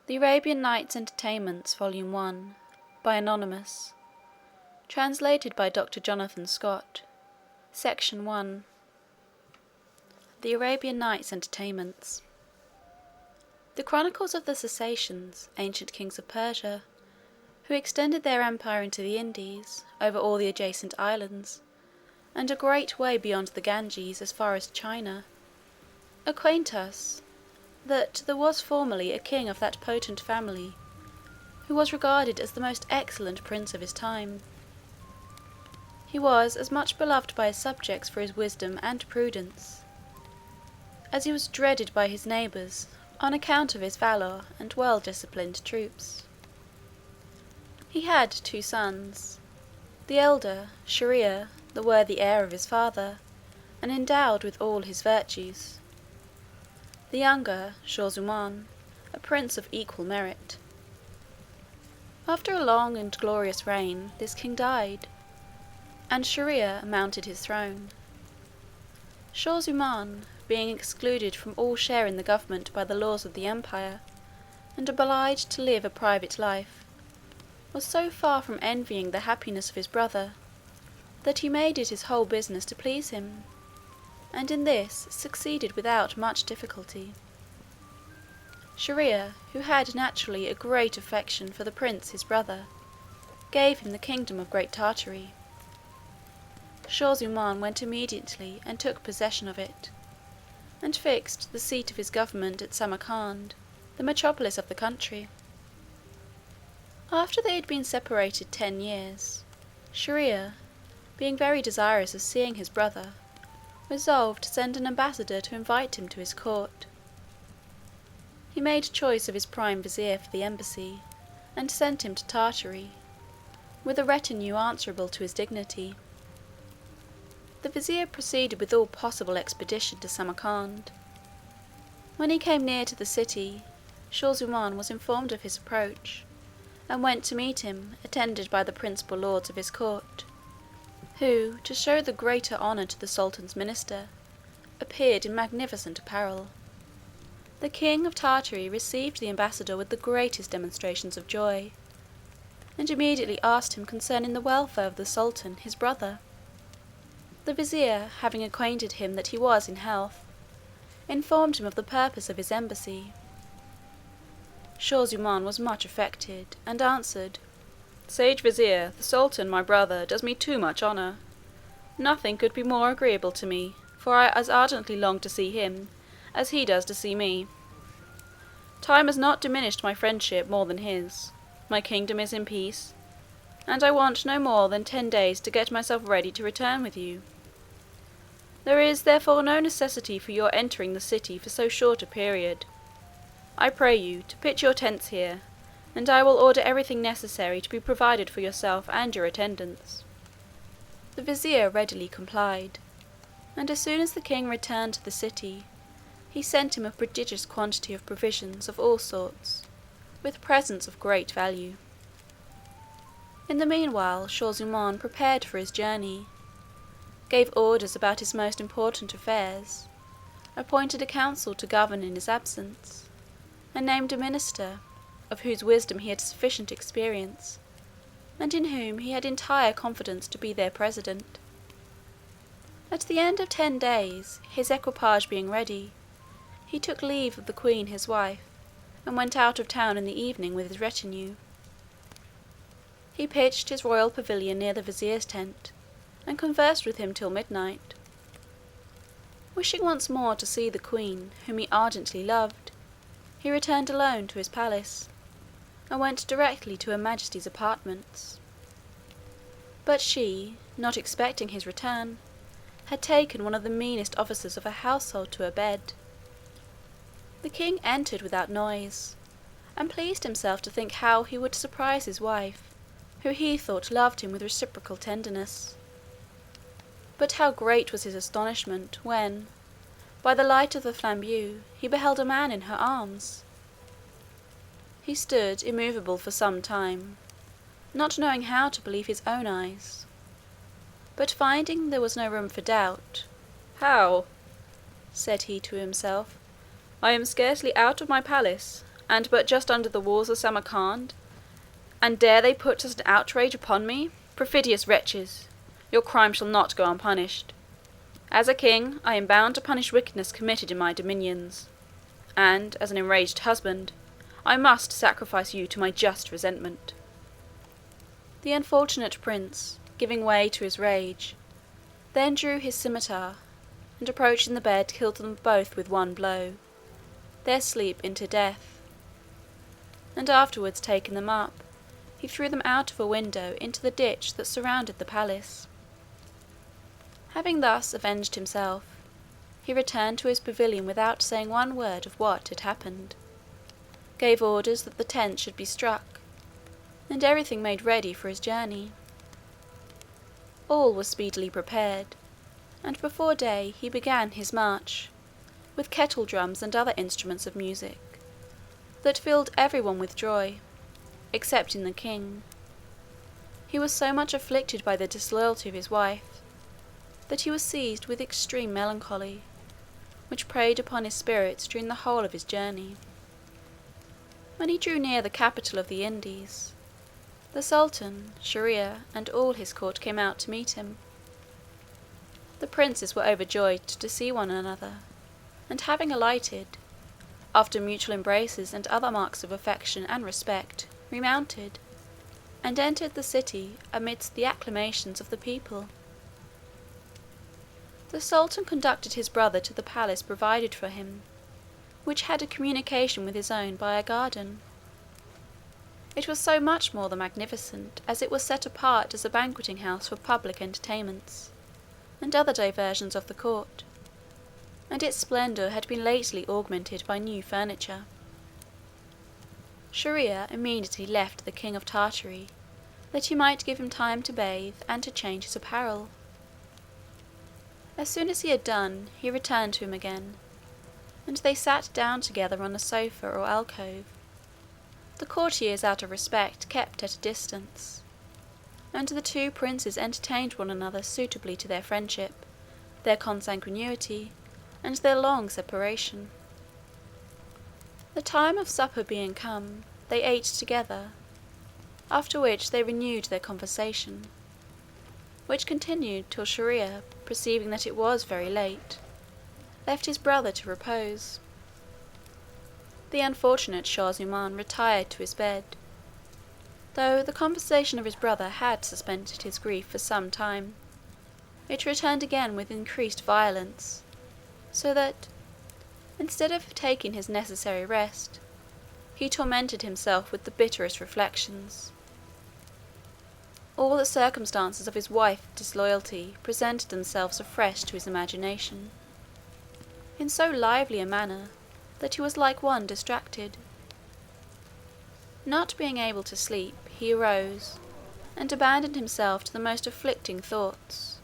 The Arabian Nights Entertainments, Volume 1, by Anonymous, translated by Dr. Jonathan Scott. Section 1. The Arabian Nights Entertainments. The chronicles of the Sassanians, ancient kings of Persia, who extended their empire into the Indies, over all the adjacent islands, and a great way beyond the Ganges as far as China, acquaint us that there was formerly a king of that potent family, who was regarded as the most excellent prince of his time. He was as much beloved by his subjects for his wisdom and prudence, as he was dreaded by his neighbours on account of his valour and well-disciplined troops. He had 2 sons, the elder, Shahryar, the worthy heir of his father, and endowed with all his virtues; the younger, Shaw-Zummaun, a prince of equal merit. After a long and glorious reign, this king died, and Shahryar mounted his throne. Shaw-Zummaun, being excluded from all share in the government by the laws of the empire, and obliged to live a private life, was so far from envying the happiness of his brother, that he made it his whole business to please him, and in this succeeded without much difficulty. Shahryar, who had naturally a great affection for the prince his brother, gave him the kingdom of Great Tartary. Shaw-Zummaun went immediately and took possession of it, and fixed the seat of his government at Samarcand, the metropolis of the country. After they had been separated 10 years, Shahryar, being very desirous of seeing his brother, resolved to send an ambassador to invite him to his court. He made choice of his prime vizier for the embassy, and sent him to Tartary, with a retinue answerable to his dignity. The vizier proceeded with all possible expedition to Samarcand. When he came near to the city, Shaw-Zummaun was informed of his approach, and went to meet him, attended by the principal lords of his court, who, to show the greater honour to the sultan's minister, appeared in magnificent apparel. The king of Tartary received the ambassador with the greatest demonstrations of joy, and immediately asked him concerning the welfare of the sultan his brother. The vizier, having acquainted him that he was in health, informed him of the purpose of his embassy. Shaw-Zummaun was much affected, and answered, "Sage vizier, the sultan my brother does me too much honour. Nothing could be more agreeable to me, for I as ardently long to see him as he does to see me. Time has not diminished my friendship more than his. My kingdom is in peace, and I want no more than 10 days to get myself ready to return with you. There is therefore no necessity for your entering the city for so short a period. I pray you to pitch your tents here, and I will order everything necessary to be provided for yourself and your attendants." The vizier readily complied, and as soon as the king returned to the city, he sent him a prodigious quantity of provisions of all sorts, with presents of great value. In the meanwhile Shaw-Zummaun prepared for his journey, gave orders about his most important affairs, appointed a council to govern in his absence, and named a minister, of whose wisdom he had sufficient experience, and in whom he had entire confidence to be their president. At the end of 10 days, his equipage being ready, he took leave of the queen his wife, and went out of town in the evening with his retinue. He pitched his royal pavilion near the vizier's tent, and conversed with him till midnight. Wishing once more to see the queen, whom he ardently loved, he returned alone to his palace, and went directly to her majesty's apartments. But she, not expecting his return, had taken one of the meanest officers of her household to her bed. The king entered without noise, and pleased himself to think how he would surprise his wife, who he thought loved him with reciprocal tenderness. But how great was his astonishment, when, by the light of the flambeau, he beheld a man in her arms! He stood immovable for some time, not knowing how to believe his own eyes, but finding there was no room for doubt, "How," said he to himself, "I am scarcely out of my palace, and but just under the walls of Samarcand, and dare they put such an outrage upon me? Perfidious wretches! Your crime shall not go unpunished. As a king, I am bound to punish wickedness committed in my dominions, and, as an enraged husband, I must sacrifice you to my just resentment." The unfortunate prince, giving way to his rage, then drew his scimitar, and approaching the bed killed them both with one blow, their sleep into death, and afterwards taking them up, he threw them out of a window into the ditch that surrounded the palace. Having thus avenged himself, he returned to his pavilion without saying one word of what had happened, gave orders that the tents should be struck, and everything made ready for his journey. All was speedily prepared, and before day he began his march, with kettle drums and other instruments of music, that filled everyone with joy, excepting the king. He was so much afflicted by the disloyalty of his wife, that he was seized with extreme melancholy, which preyed upon his spirits during the whole of his journey. When he drew near the capital of the Indies, the Sultan, Shahryar, and all his court came out to meet him. The princes were overjoyed to see one another, and having alighted, after mutual embraces and other marks of affection and respect, remounted, and entered the city amidst the acclamations of the people. The Sultan conducted his brother to the palace provided for him, which had a communication with his own by a garden. It was so much more the magnificent as it was set apart as a banqueting house for public entertainments, and other diversions of the court, and its splendour had been lately augmented by new furniture. Shahryar immediately left the king of Tartary, that he might give him time to bathe and to change his apparel. As soon as he had done, he returned to him again, and they sat down together on a sofa or alcove. The courtiers out of respect kept at a distance, and the two princes entertained one another suitably to their friendship, their consanguinity, and their long separation. The time of supper being come, they ate together, after which they renewed their conversation, which continued till Shahryar, perceiving that it was very late, left his brother to repose. The unfortunate Shah-Zummaun retired to his bed, though the conversation of his brother had suspended his grief for some time. It returned again with increased violence, so that, instead of taking his necessary rest, he tormented himself with the bitterest reflections. All the circumstances of his wife's disloyalty presented themselves afresh to his imagination, in so lively a manner that he was like one distracted. Not being able to sleep, he arose, and abandoned himself to the most afflicting thoughts,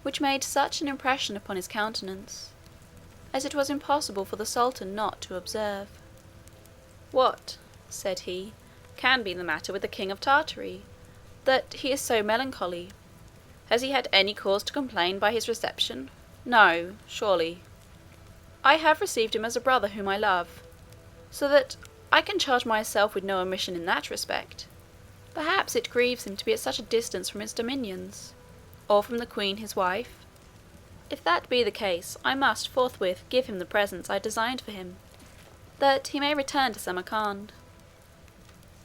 which made such an impression upon his countenance, as it was impossible for the Sultan not to observe. "What," said he, "can be the matter with the king of Tartary, that he is so melancholy? Has he had any cause to complain by his reception? No, surely. I have received him as a brother whom I love, so that I can charge myself with no omission in that respect. Perhaps it grieves him to be at such a distance from his dominions, or from the queen his wife. If that be the case, I must forthwith give him the presents I designed for him, that he may return to Samarcand."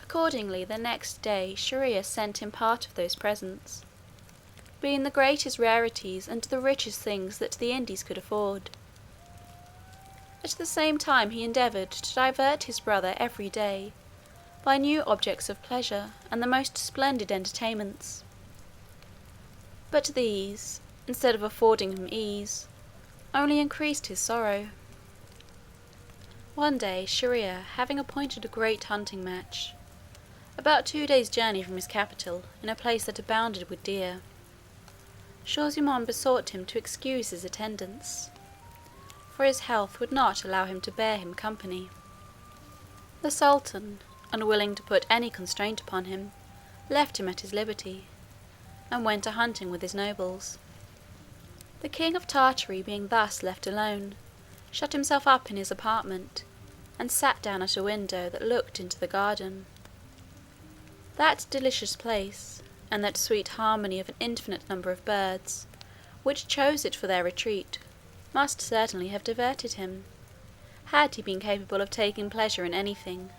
Accordingly, the next day Shahryar sent him part of those presents, being the greatest rarities and the richest things that the Indies could afford. At the same time he endeavoured to divert his brother every day by new objects of pleasure and the most splendid entertainments. But these, instead of affording him ease, only increased his sorrow. One day Shahryar, having appointed a great hunting match, about 2 days' journey from his capital, in a place that abounded with deer, Shah-Zummaun besought him to excuse his attendance, for his health would not allow him to bear him company. The Sultan, unwilling to put any constraint upon him, left him at his liberty, and went a hunting with his nobles. The king of Tartary being thus left alone, shut himself up in his apartment, and sat down at a window that looked into the garden. That delicious place, and that sweet harmony of an infinite number of birds, which chose it for their retreat, must certainly have diverted him, had he been capable of taking pleasure in anything.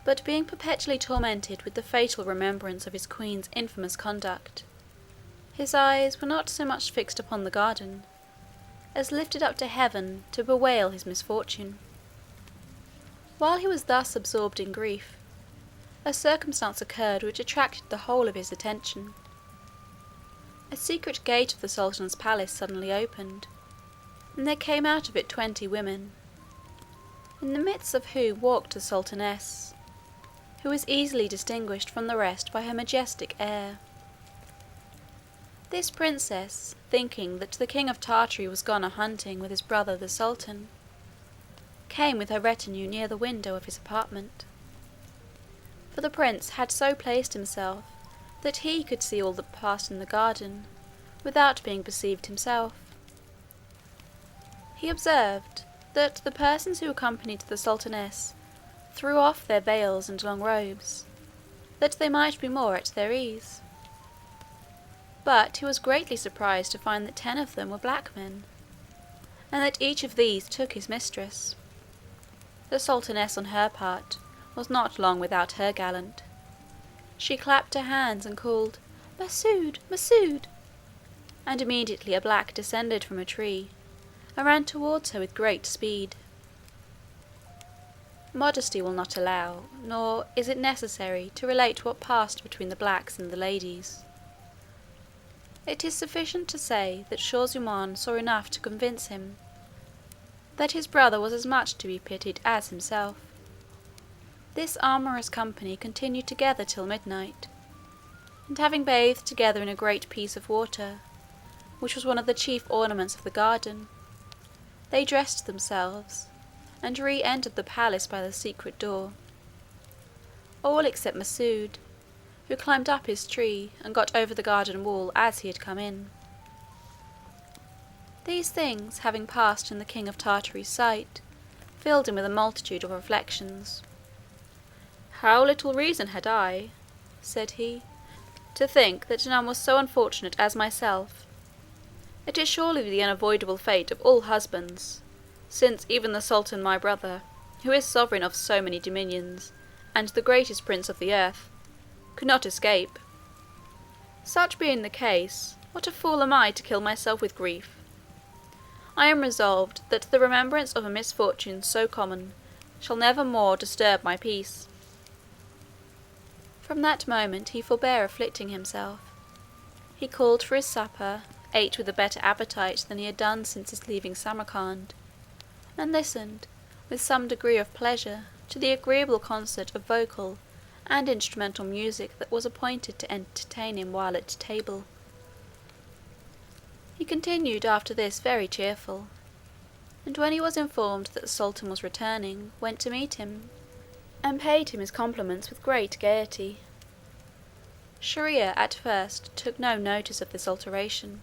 But being perpetually tormented with the fatal remembrance of his queen's infamous conduct, his eyes were not so much fixed upon the garden, as lifted up to heaven to bewail his misfortune. While he was thus absorbed in grief, a circumstance occurred which attracted the whole of his attention. A secret gate of the sultan's palace suddenly opened, and there came out of it 20 women, in the midst of whom walked the sultaness, who was easily distinguished from the rest by her majestic air. This princess, thinking that the king of Tartary was gone a-hunting with his brother the sultan, came with her retinue near the window of his apartment, for the prince had so placed himself that he could see all that passed in the garden without being perceived himself. He observed that the persons who accompanied the sultaness threw off their veils and long robes, that they might be more at their ease. But he was greatly surprised to find that 10 of them were black men, and that each of these took his mistress. The sultaness, on her part, was not long without her gallant. She clapped her hands and called, "Masoud, Masoud!" and immediately a black descended from a tree, and ran towards her with great speed. Modesty will not allow, nor is it necessary, to relate what passed between the blacks and the ladies. It is sufficient to say that Shaw zummaun saw enough to convince him that his brother was as much to be pitied as himself. This amorous company continued together till midnight, and having bathed together in a great piece of water, which was one of the chief ornaments of the garden, they dressed themselves, and re-entered the palace by the secret door, all except Masoud, who climbed up his tree and got over the garden wall as he had come in. These things having passed in the king of Tartary's sight, filled him with a multitude of reflections. "How little reason had I," said he, "to think that none was so unfortunate as myself! It is surely the unavoidable fate of all husbands, since even the sultan my brother, who is sovereign of so many dominions, and the greatest prince of the earth, could not escape. Such being the case, what a fool am I to kill myself with grief! I am resolved that the remembrance of a misfortune so common shall never more disturb my peace." From that moment he forbore afflicting himself. He called for his supper, ate with a better appetite than he had done since his leaving Samarcand, and listened, with some degree of pleasure, to the agreeable concert of vocal and instrumental music that was appointed to entertain him while at table. He continued after this very cheerful, and when he was informed that the sultan was returning, went to meet him, and paid him his compliments with great gaiety. Shahryar at first took no notice of this alteration.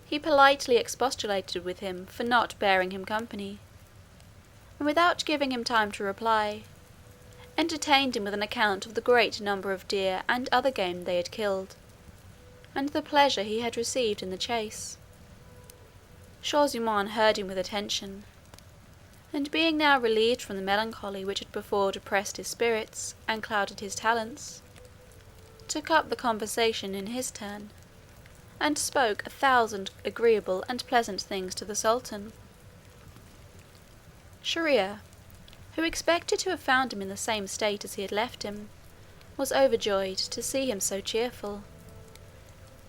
He politely expostulated with him for not bearing him company, and without giving him time to reply, entertained him with an account of the great number of deer and other game they had killed, and the pleasure he had received in the chase. Shaw zummaun heard him with attention, and being now relieved from the melancholy which had before depressed his spirits and clouded his talents, took up the conversation in his turn, and spoke 1,000 agreeable and pleasant things to the sultan. Shahryar, who expected to have found him in the same state as he had left him, was overjoyed to see him so cheerful.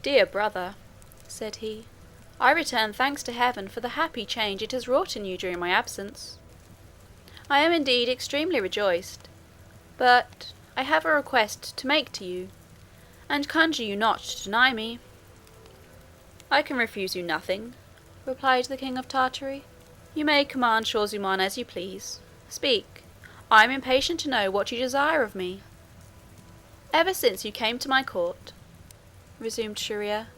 "Dear brother," said he, "I return thanks to heaven for the happy change it has wrought in you during my absence. I am indeed extremely rejoiced, but I have a request to make to you, and conjure you not to deny me." "I can refuse you nothing," replied the king of Tartary. "You may command Shaw zummaun as you please. Speak, I am impatient to know what you desire of me." "Ever since you came to my court," resumed Shahryar,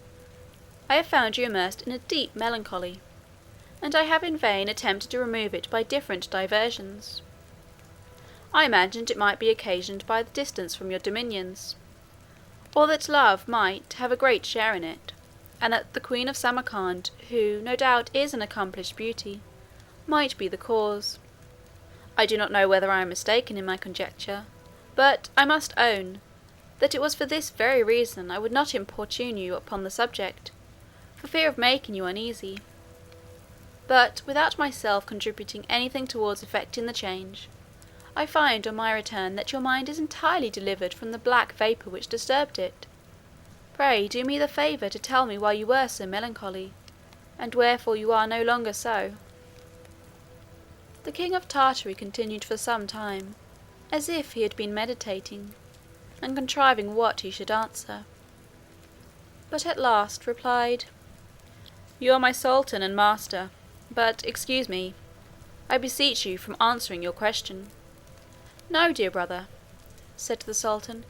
"I have found you immersed in a deep melancholy, and I have in vain attempted to remove it by different diversions. I imagined it might be occasioned by the distance from your dominions, or that love might have a great share in it, and that the Queen of Samarcand, who no doubt is an accomplished beauty, might be the cause. I do not know whether I am mistaken in my conjecture, but I must own that it was for this very reason I would not importune you upon the subject, for fear of making you uneasy. But without myself contributing anything towards effecting the change, I find on my return that your mind is entirely delivered from the black vapour which disturbed it. Pray do me the favour to tell me why you were so melancholy, and wherefore you are no longer so." The king of Tartary continued for some time, as if he had been meditating, and contriving what he should answer, but at last replied, "You are my sultan and master, but excuse me, I beseech you, from answering your question." "No, dear brother," said the sultan,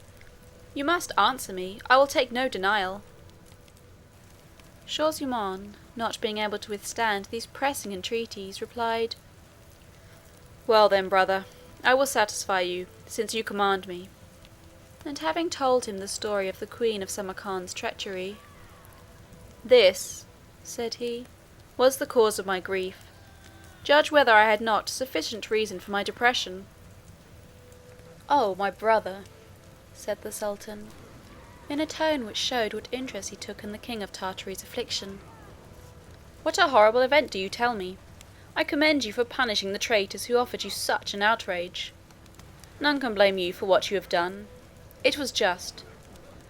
"you must answer me. I will take no denial." Shaw-zummaun, not being able to withstand these pressing entreaties, replied, "Well then, brother, I will satisfy you, since you command me." And having told him the story of the Queen of Samarcand's treachery, "This," said he, "was the cause of my grief. Judge whether I had not sufficient reason for my depression." "Oh, my brother," said the sultan, in a tone which showed what interest he took in the king of Tartary's affliction, "what a horrible event do you tell me! I commend you for punishing the traitors who offered you such an outrage. None can blame you for what you have done. It was just,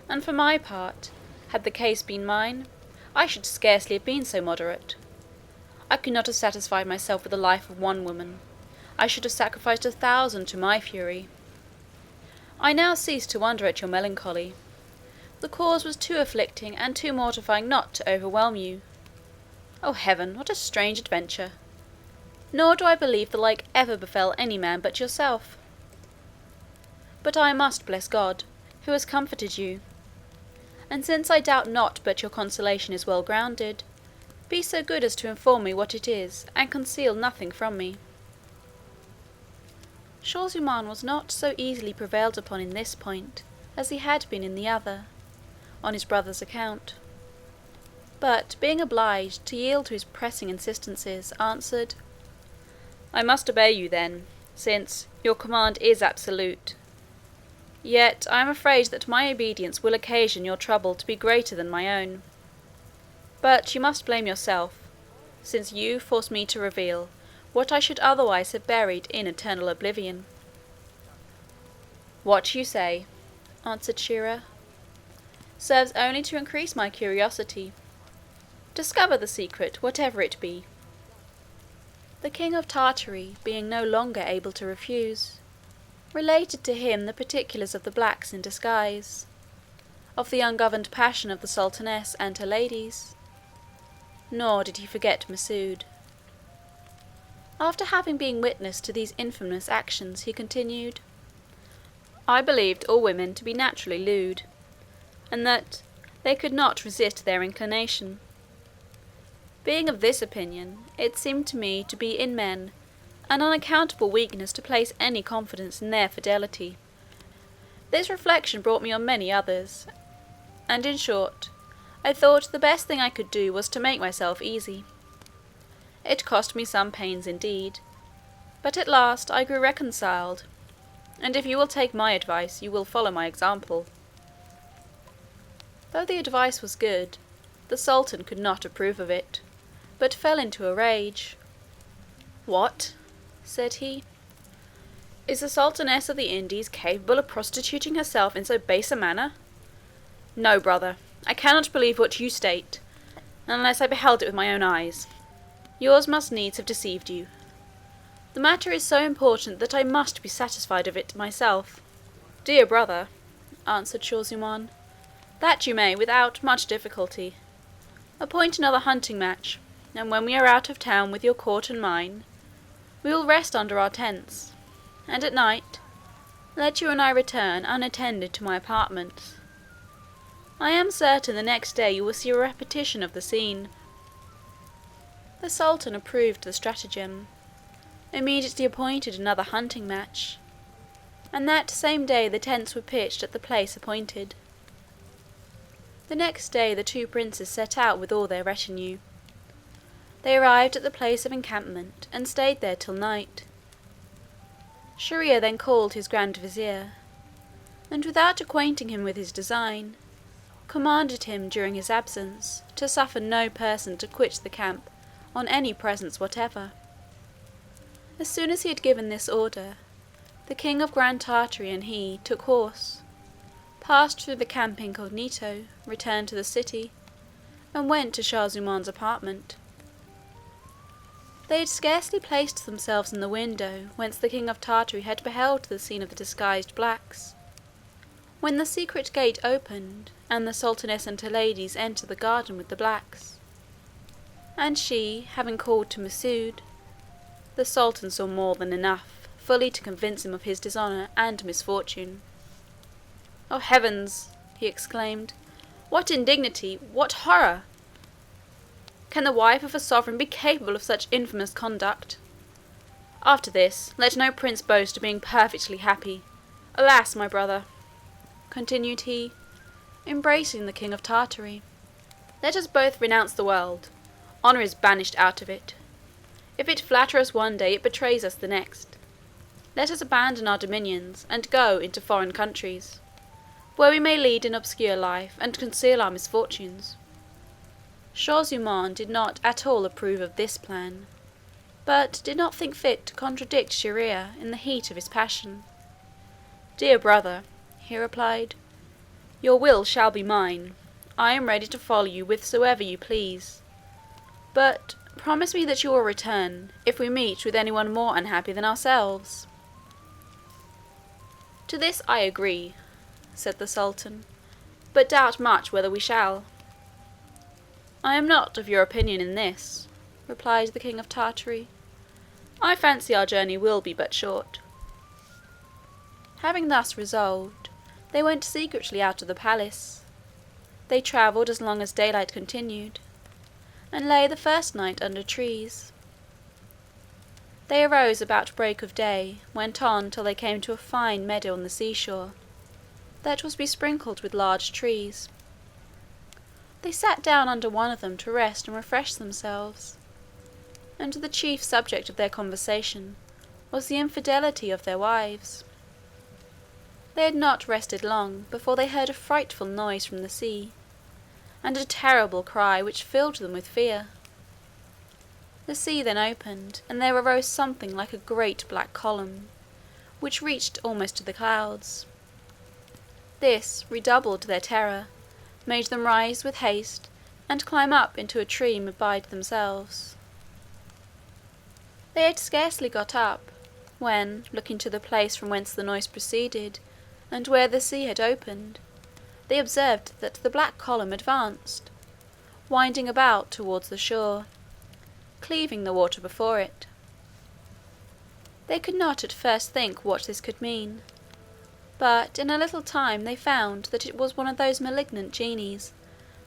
and for my part, had the case been mine, I should scarcely have been so moderate. I could not have satisfied myself with the life of one woman. I should have sacrificed 1,000 to my fury. I now cease to wonder at your melancholy. The cause was too afflicting and too mortifying not to overwhelm you. O heaven, what a strange adventure! Nor do I believe the like ever befell any man but yourself. But I must bless God, who has comforted you, and since I doubt not but your consolation is well grounded, be so good as to inform me what it is, and conceal nothing from me." Shaw-zummaun was not so easily prevailed upon in this point as he had been in the other, on his brother's account, but being obliged to yield to his pressing instances, answered, "I must obey you then, since your command is absolute. Yet I am afraid that my obedience will occasion your trouble to be greater than my own. But you must blame yourself, since you force me to reveal what I should otherwise have buried in eternal oblivion." "What you say," answered Shier-ear, "serves only to increase my curiosity. Discover the secret, whatever it be." The king of Tartary, being no longer able to refuse, related to him the particulars of the blacks in disguise, of the ungoverned passion of the sultaness and her ladies, nor did he forget Masoud. After having been witness to these infamous actions, he continued, "I believed all women to be naturally lewd, and that they could not resist their inclination. Being of this opinion, it seemed to me to be in men an unaccountable weakness to place any confidence in their fidelity. This reflection brought me on many others, and in short, I thought the best thing I could do was to make myself easy. It cost me some pains indeed, but at last I grew reconciled, and if you will take my advice, you will follow my example." Though the advice was good, the sultan could not approve of it, but fell into a rage. "What!" said he, "is the sultaness of the Indies capable of prostituting herself in so base a manner? No, brother, I cannot believe what you state, unless I beheld it with my own eyes. Yours must needs have deceived you. The matter is so important that I must be satisfied of it myself." "Dear brother," answered Shaw-zummaun, "that you may, without much difficulty. Appoint another hunting match, and when we are out of town with your court and mine, we will rest under our tents, and at night let you and I return unattended to my apartments. I am certain the next day you will see a repetition of the scene." The sultan approved the stratagem, immediately appointed another hunting match, and that same day the tents were pitched at the place appointed. The next day the two princes set out with all their retinue. They arrived at the place of encampment, and stayed there till night. Shahryar then called his grand vizier, and without acquainting him with his design, commanded him during his absence to suffer no person to quit the camp on any presence whatever. As soon as he had given this order, the king of Grand Tartary and he took horse, passed through the camp incognito, returned to the city, and went to Shah Zuman's apartment. They had scarcely placed themselves in the window whence the king of Tartary had beheld the scene of the disguised blacks, when the secret gate opened, and the sultaness and her ladies entered the garden with the blacks. And she, having called to Masoud, the sultan saw more than enough fully to convince him of his dishonour and misfortune. "O heavens!" he exclaimed, "what indignity! What horror! Can the wife of a sovereign be capable of such infamous conduct? After this, let no prince boast of being perfectly happy. Alas, my brother!" continued he, embracing the king of Tartary, "let us both renounce the world. Honour is banished out of it. If it flatter us one day, it betrays us the next. Let us abandon our dominions, and go into foreign countries, where we may lead an obscure life, and conceal our misfortunes." Shaw zummaun did not at all approve of this plan, but did not think fit to contradict Shahryar in the heat of his passion. "Dear brother," he replied, "your will shall be mine. I am ready to follow you whithersoever you please. But promise me that you will return, if we meet with any one more unhappy than ourselves." "To this I agree," said the sultan, "but doubt much whether we shall." "I am not of your opinion in this," replied the king of Tartary. "I fancy our journey will be but short." Having thus resolved, they went secretly out of the palace. They travelled as long as daylight continued, and lay the first night under trees. They arose about break of day, went on till they came to a fine meadow on the seashore, that was besprinkled with large trees. They sat down under one of them to rest and refresh themselves, and the chief subject of their conversation was the infidelity of their wives. They had not rested long before they heard a frightful noise from the sea, and a terrible cry which filled them with fear. The sea then opened, and there arose something like a great black column, which reached almost to the clouds. This redoubled their terror, made them rise with haste, and climb up into a tree and abide themselves. They had scarcely got up, when, looking to the place from whence the noise proceeded, and where the sea had opened, they observed that the black column advanced, winding about towards the shore, cleaving the water before it. They could not at first think what this could mean, but in a little time they found that it was one of those malignant genies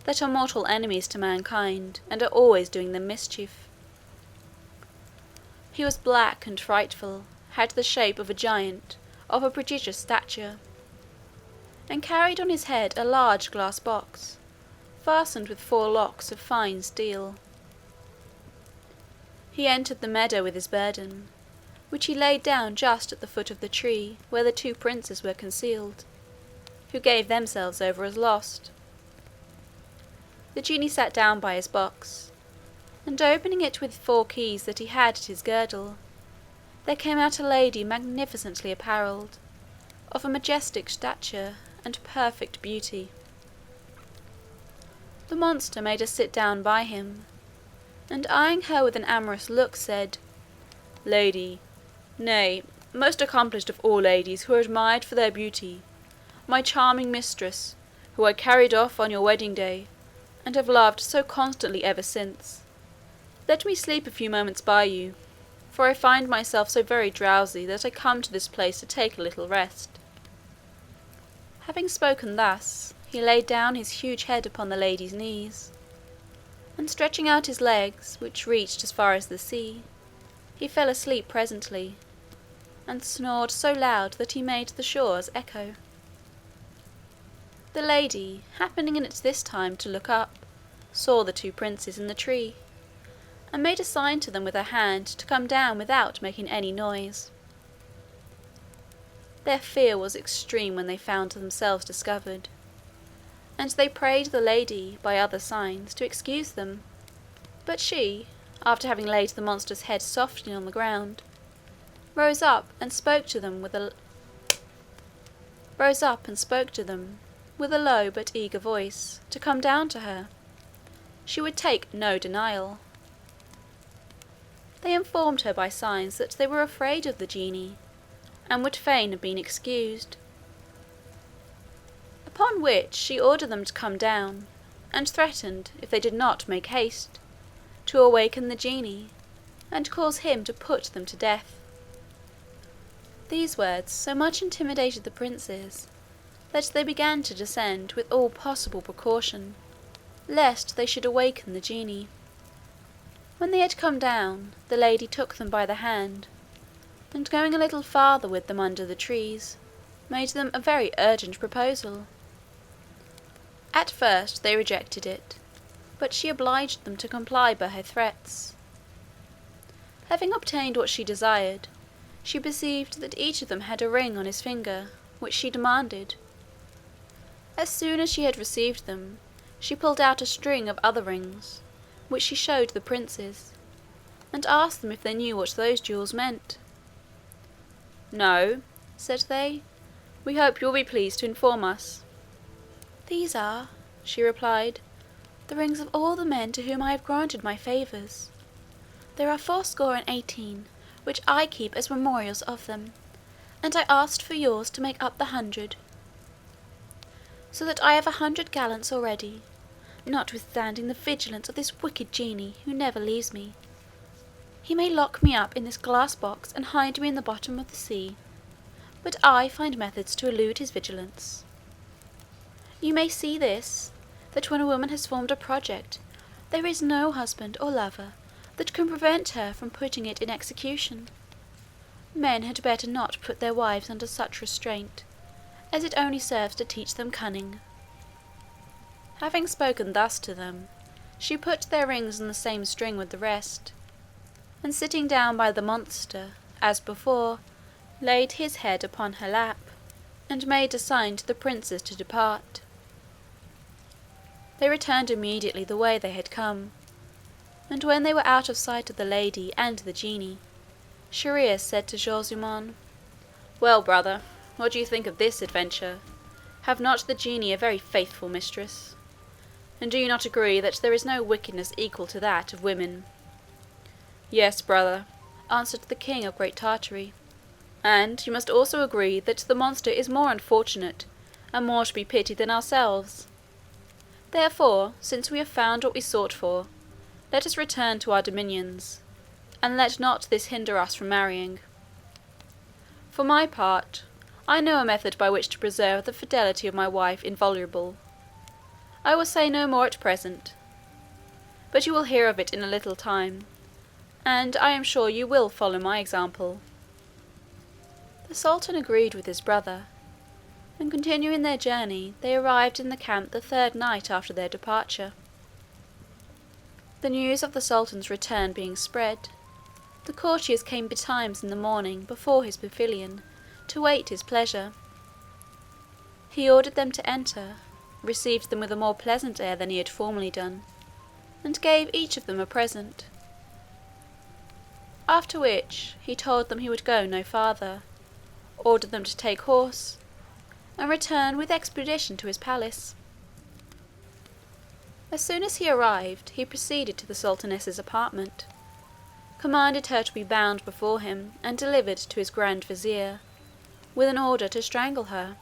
that are mortal enemies to mankind, and are always doing them mischief. He was black and frightful, had the shape of a giant of a prodigious stature, and carried on his head a large glass box, fastened with 4 locks of fine steel. He entered the meadow with his burden, which he laid down just at the foot of the tree where the 2 princes were concealed, who gave themselves over as lost. The genie sat down by his box, and opening it with 4 keys that he had at his girdle, there came out a lady magnificently apparelled, of a majestic stature and perfect beauty. The monster made her sit down by him, and eyeing her with an amorous look, said, "Lady, nay, most accomplished of all ladies who are admired for their beauty, my charming mistress, who I carried off on your wedding day, and have loved so constantly ever since, let me sleep a few moments by you, for I find myself so very drowsy that I come to this place to take a little rest." Having spoken thus, he laid down his huge head upon the lady's knees, and stretching out his legs, which reached as far as the sea, he fell asleep presently, and snored so loud that he made the shores echo. The lady, happening at this time to look up, saw the two princes in the tree, and made a sign to them with her hand to come down without making any noise. Their fear was extreme when they found themselves discovered, and they prayed the lady, by other signs, to excuse them. But she, after having laid the monster's head softly on the ground, rose up and spoke to them with a low but eager voice, to come down to her. She would take no denial. They informed her by signs that they were afraid of the genie, and would fain have been excused. Upon which she ordered them to come down, and threatened, if they did not make haste, to awaken the genie, and cause him to put them to death. These words so much intimidated the princes, that they began to descend with all possible precaution, lest they should awaken the genie. When they had come down, the lady took them by the hand, and going a little farther with them under the trees, made them a very urgent proposal. At first they rejected it, but she obliged them to comply by her threats. Having obtained what she desired, she perceived that each of them had a ring on his finger, which she demanded. As soon as she had received them, she pulled out a string of other rings, which she showed the princes, and asked them if they knew what those jewels meant. "No," said they, "we hope you will be pleased to inform us." "These are," she replied, "the rings of all the men to whom I have granted my favours. There are 80, which I keep as memorials of them, and I asked for yours to make up the 100, so that I have 100 gallants already, notwithstanding the vigilance of this wicked genie, who never leaves me. He may lock me up in this glass box and hide me in the bottom of the sea, but I find methods to elude his vigilance. You may see this, that when a woman has formed a project, there is no husband or lover that can prevent her from putting it in execution. Men had better not put their wives under such restraint, as it only serves to teach them cunning." Having spoken thus to them, she put their rings on the same string with the rest, and sitting down by the monster, as before, laid his head upon her lap, and made a sign to the princes to depart. They returned immediately the way they had come, and when they were out of sight of the lady and the genie, Shahryar said to Shaw-zummaun, "Well, brother, what do you think of this adventure? Have not the genie a very faithful mistress? And do you not agree that there is no wickedness equal to that of women?" "Yes, brother," answered the king of Great Tartary, "and you must also agree that the monster is more unfortunate and more to be pitied than ourselves. Therefore, since we have found what we sought for, let us return to our dominions, and let not this hinder us from marrying. For my part, I know a method by which to preserve the fidelity of my wife inviolable. I will say no more at present, but you will hear of it in a little time, and I am sure you will follow my example." The sultan agreed with his brother, and continuing their journey, they arrived in the camp the third night after their departure. The news of the sultan's return being spread, the courtiers came betimes in the morning before his pavilion to wait his pleasure. He ordered them to enter, received them with a more pleasant air than he had formerly done, and gave each of them a present. After which he told them he would go no farther, ordered them to take horse, and return with expedition to his palace. As soon as he arrived, he proceeded to the sultaness's apartment, commanded her to be bound before him and delivered to his grand vizier, with an order to strangle her,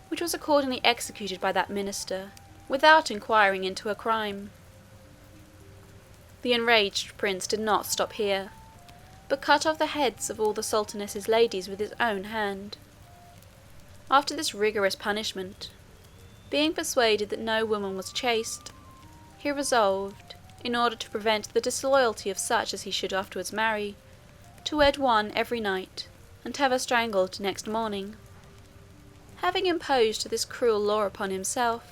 which was accordingly executed by that minister, without inquiring into her crime. The enraged prince did not stop here, but cut off the heads of all the sultaness's ladies with his own hand. After this rigorous punishment, being persuaded that no woman was chaste, he resolved, in order to prevent the disloyalty of such as he should afterwards marry, to wed one every night, and have her strangled next morning. Having imposed this cruel law upon himself,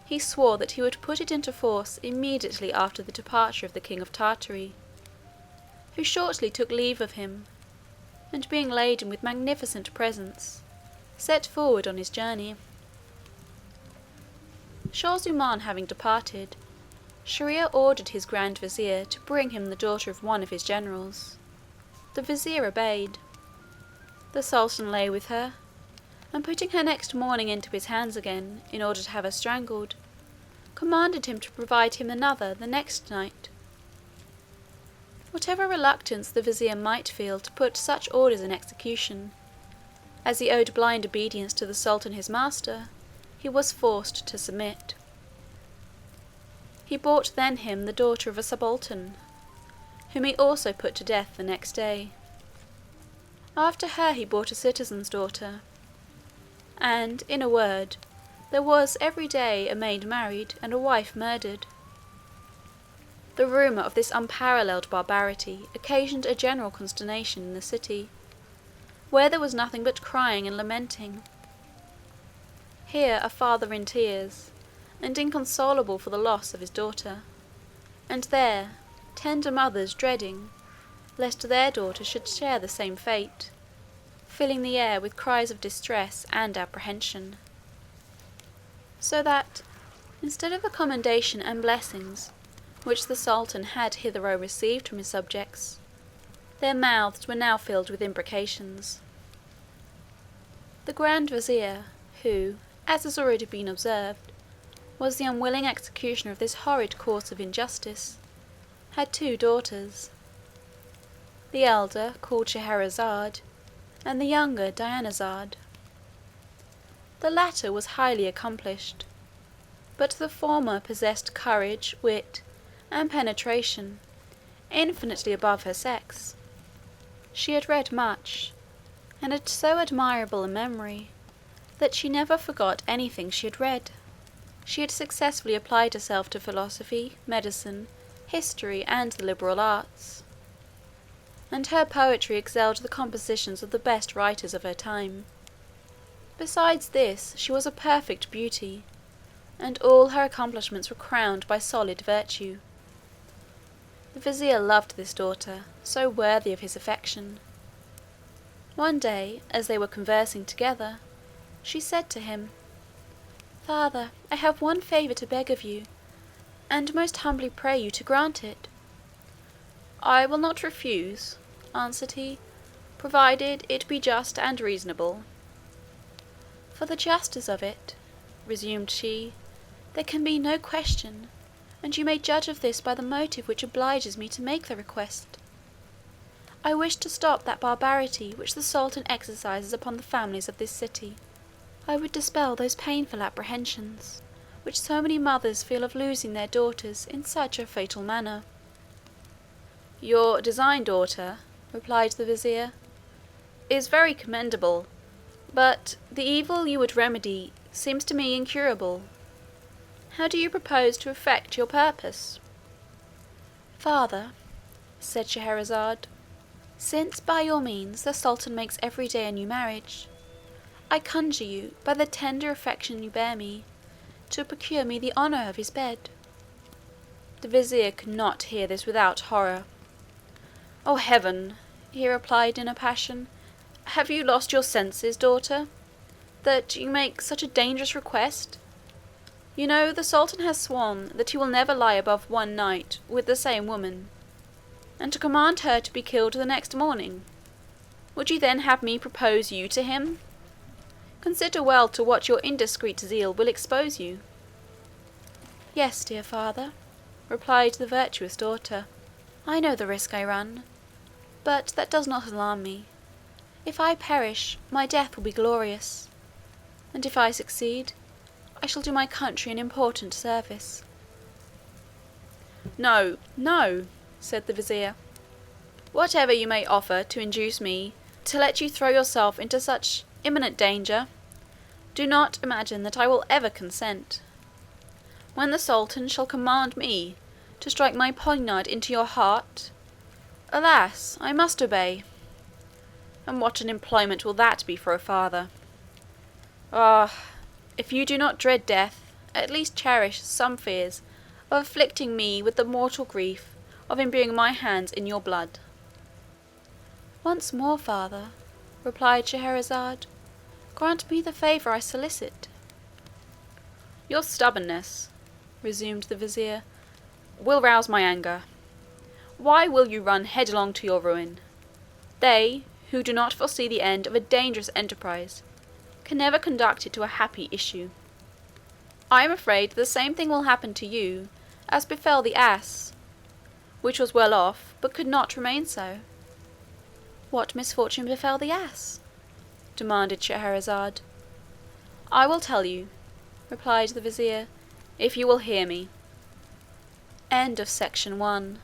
he swore that he would put it into force immediately after the departure of the king of Tartary, who shortly took leave of him, and being laden with magnificent presents, set forward on his journey. Shaw-zummaun having departed, Shahryar ordered his grand vizier to bring him the daughter of one of his generals. The vizier obeyed. The sultan lay with her, and putting her next morning into his hands again, in order to have her strangled, commanded him to provide him another the next night. Whatever reluctance the vizier might feel to put such orders in execution, as he owed blind obedience to the sultan his master, he was forced to submit. He brought then him the daughter of a subaltern, whom he also put to death the next day. After her he brought a citizen's daughter, and, in a word, there was every day a maid married and a wife murdered. The rumour of this unparalleled barbarity occasioned a general consternation in the city, where there was nothing but crying and lamenting. Here a father in tears, and inconsolable for the loss of his daughter, and there tender mothers dreading lest their daughter should share the same fate, filling the air with cries of distress and apprehension. So that, instead of the commendation and blessings which the sultan had hitherto received from his subjects, their mouths were now filled with imprecations. The grand vizier, who, as has already been observed, was the unwilling executioner of this horrid course of injustice, had two daughters, the elder called Scheherazade, and the younger Dinarzade. The latter was highly accomplished, but the former possessed courage, wit, and penetration, infinitely above her sex. She had read much, and had so admirable a memory, that she never forgot anything she had read. She had successfully applied herself to philosophy, medicine, history, and the liberal arts, and her poetry excelled the compositions of the best writers of her time. Besides this, she was a perfect beauty, and all her accomplishments were crowned by solid virtue. The vizier loved this daughter, so worthy of his affection. One day, as they were conversing together, she said to him, "Father, I have one favour to beg of you, and most humbly pray you to grant it." "I will not refuse," answered he, "provided it be just and reasonable." "For the justice of it," resumed she, "there can be no question, and you may judge of this by the motive which obliges me to make the request. I wish to stop that barbarity which the sultan exercises upon the families of this city. I would dispel those painful apprehensions which so many mothers feel of losing their daughters in such a fatal manner." "Your design, daughter," replied the vizier, "is very commendable, but the evil you would remedy seems to me incurable. How do you propose to effect your purpose?" "Father," said Scheherazade, "since by your means the sultan makes every day a new marriage, I conjure you, by the tender affection you bear me, to procure me the honour of his bed." The vizier could not hear this without horror. "O heaven!" he replied in a passion, "have you lost your senses, daughter, that you make such a dangerous request? You know the sultan has sworn that he will never lie above one night with the same woman, and to command her to be killed the next morning. Would you then have me propose you to him? Consider well to what your indiscreet zeal will expose you." "Yes, dear father," replied the virtuous daughter, "I know the risk I run, but that does not alarm me. If I perish, my death will be glorious, and if I succeed, I shall do my country an important service." "No, no," said the vizier. "Whatever you may offer to induce me to let you throw yourself into such imminent danger, do not imagine that I will ever consent. when the sultan shall command me to strike my poniard into your heart, alas, I must obey. And what an employment will that be for a father! Ah, if you do not dread death, at least cherish some fears of afflicting me with the mortal grief of imbuing my hands in your blood." "Once more, father," replied Scheherazade, "grant me the favour I solicit." "Your stubbornness," resumed the vizier, "will rouse my anger. Why will you run headlong to your ruin? They who do not foresee the end of a dangerous enterprise can never conduct it to a happy issue. I am afraid the same thing will happen to you as befell the ass, which was well off, but could not remain so." "What misfortune befell the ass?" demanded Scheherazade. "I will tell you," replied the vizier, "if you will hear me." Section 2.